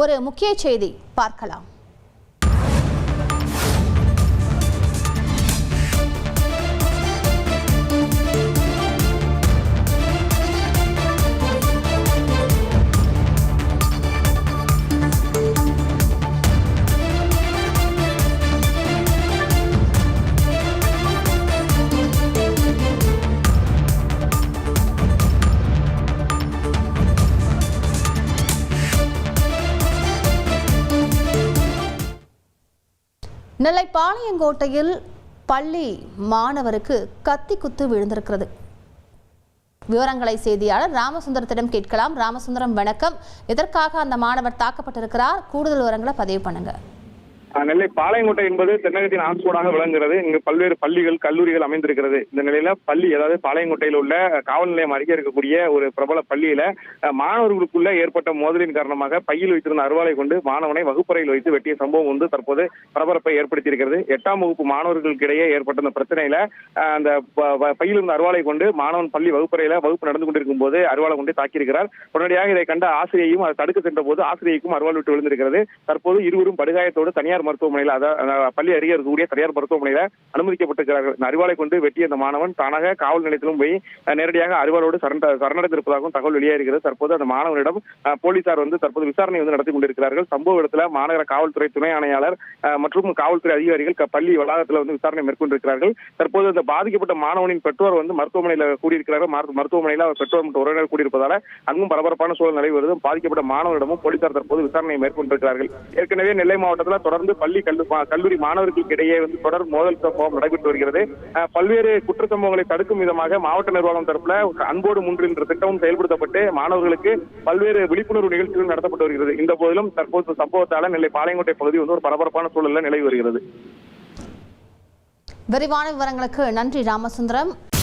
ஒரு முக்கிய செய்தி பார்க்கலாம். நெல்லை பாளையங்கோட்டையில் பள்ளி மாணவருக்கு கத்தி குத்து விழுந்திருக்கிறது. விவரங்களை செய்தியாளர் ராமசுந்தரத்திடம் கேட்கலாம். ராமசுந்தரம், வணக்கம். எதற்காக அந்த மாணவர் தாக்கப்பட்டிருக்கிறார்? கூடுதல் விவரங்களை பதிவு பண்ணுங்க. நெல்லை பாளையங்கோட்டை என்பது தென்னகத்தின் ஆக்ஸ்போர்டாக விளங்குகிறது. இங்கு பல்வேறு பள்ளிகள், கல்லூரிகள் அமைந்திருக்கிறது. இந்த நிலையில பள்ளி, அதாவது பாளையங்கோட்டையில் உள்ள காவல் நிலையம் அருகே இருக்கக்கூடிய ஒரு பிரபல பள்ளியில மாணவர்களுக்குள்ள ஏற்பட்ட மோதலின் காரணமாக பையில் வைத்திருந்த அருவாளை கொண்டு மாணவனை வகுப்பறையில் வைத்து வெட்டிய சம்பவம் தற்போது பரபரப்பை ஏற்படுத்தியிருக்கிறது. 8ஆம் வகுப்பு மாணவர்களுக்கு இடையே ஏற்பட்ட இந்த பிரச்சனையில அந்த பையில் இருந்த அருவாளை கொண்டு மாணவன் பள்ளி வகுப்பு நடந்து கொண்டிருக்கும் போது அருவாளை கொண்டு தாக்கியிருக்கிறார். உடனடியாக இதை கண்ட ஆசிரியையும் அதை தடுக்க சென்ற போது ஆசிரியைக்கும் அருவாள் விட்டு விழுந்திருக்கிறது. தற்போது இருவரும் படுகாயத்தோடு தனியார் மருத்துவமனையில், அதாவது பள்ளி அருகே இருக்கக்கூடிய தனியார் மருத்துவமனையில அனுமதிக்கப்பட்டிருக்கிறார்கள். இந்த அருவாளை கொண்டு வெட்டிய அந்த மாணவன் தானாக காவல் நிலையத்திலும் போய் நேரடியாக அருவாளோடு சரணடைந்திருப்பதாகவும் தகவல் வெளியாகிறது. தற்போது அந்த மாணவனிடம் போலீசார் தற்போது விசாரணை நடத்தி கொண்டிருக்கிறார்கள். சம்பவ இடத்துல மாநகர காவல்துறை துணை ஆணையாளர் மற்றும் காவல்துறை அதிகாரிகள் பள்ளி வளாகத்தில் விசாரணை மேற்கொண்டிருக்கிறார்கள். தற்போது அந்த பாதிக்கப்பட்ட மாணவனின் பெற்றோர் மருத்துவமனையில் கூடியிருக்கிறார்கள். மருத்துவமனையில் அவர் பெற்றோர் மற்றும் உறவினர் கூடியிருப்பதால அங்கும் பரபரப்பான சூழல் நிலவுகிறது. பாதிக்கப்பட்ட மாணவரிடமும் போலீசார் தற்போது விசாரணையை மேற்கொண்டிருக்கிறார்கள். ஏற்கனவே நெல்லை மாவட்டத்தில் தொடர்ந்து பள்ளி கல்லூரி மாணவர்களுக்கு இடையே தொடர் மோதல் சம்பவம் நடைபெற்று வருகிறது. பல்வேறு குற்ற சம்பவங்களை தடுக்கும் விதமாக மாவட்ட நிர்வாகம் தரப்புல அன்போடு முன்று என்ற திட்டமும் செயல்படுத்தப்பட்டு மாணவர்களுக்கு பல்வேறு விழிப்புணர்வு நிகழ்ச்சிகள் நடத்தப்பட்டு வருகிறது. இந்த போதிலும் தற்போது சம்பவத்தால நெல்லை பாளையங்கோட்டை பகுதி ஒரு பரபரப்பான சூழல்ல நிலவி வருகிறது. விரிவான விவரங்களுக்கு நன்றி ராமசுந்தரம்.